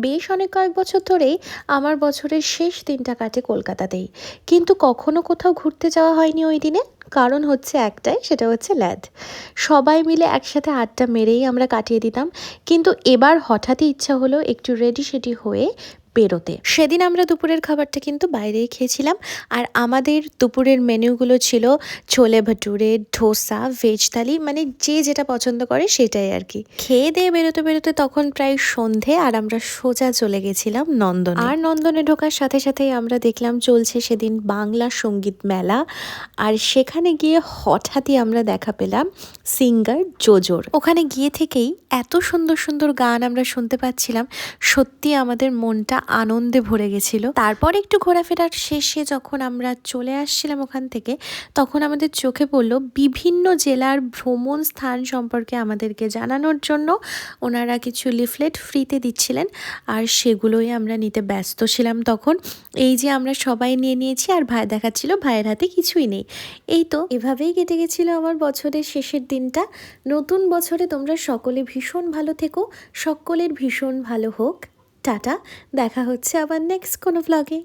বেশ অনেক কয়েক বছর ধরেই আমার বছরের শেষ দিনটা কাটে কলকাতাতেই, কিন্তু কখনো কোথাও ঘুরতে যাওয়া হয়নি ওই দিনে। কারণ হচ্ছে একটাই, সেটা হচ্ছে ল্যাদ। সবাই মিলে একসাথে আড্ডা মেরেই আমরা কাটিয়ে দিতাম, কিন্তু এবার হঠাৎই ইচ্ছা হলো একটু রেডি সেডি হয়ে বেরোতে। সেদিন আমরা দুপুরের খাবারটা কিন্তু বাইরেই খেয়েছিলাম। আর আমাদের দুপুরের মেনুগুলো ছিল ছোলে ভাটুরে, ধোসা, ভেজ থালি, মানে যে যেটা পছন্দ করে সেটাই আর কি। খেয়ে দিয়ে বেরোতে বেরোতে তখন প্রায় সন্ধে, আর আমরা সোজা চলে গেছিলাম নন্দনে। আর নন্দনে ঢোকার সাথে সাথেই আমরা দেখলাম চলছে সেদিন বাংলা সঙ্গীত মেলা। আর সেখানে গিয়ে হঠাৎই আমরা দেখা পেলাম সিঙ্গার জোজোর। ওখানে গিয়ে থেকেই এত সুন্দর সুন্দর গান আমরা শুনতে পাচ্ছিলাম, সত্যি আমাদের মনটা আনন্দে ভরে গেছিল। তারপর একটু ঘোরাফেরার শেষে যখন আমরা চলে আসছিলাম ওখান থেকে, তখন আমাদের চোখে পড়লো বিভিন্ন জেলার ভ্রমণ স্থান সম্পর্কে আমাদেরকে জানানোর জন্য ওনারা কিছু লিফলেট ফ্রিতে দিচ্ছিলেন, আর সেগুলোই আমরা নিতে ব্যস্ত ছিলাম তখন। এই যে আমরা সবাই নিয়ে নিয়েছি, আর ভাই দেখাচ্ছিল ভাইয়ের হাতে কিছুই নেই। এই তো এভাবেই কেটে গেছিল আমার বছরের শেষের দিনটা। নতুন বছরে তোমরা সকলে ভীষণ ভালো থেকো, সকলের ভীষণ ভালো হোক। টাটা, দেখা হচ্ছে আবার নেক্সট কোনো ভ্লগে।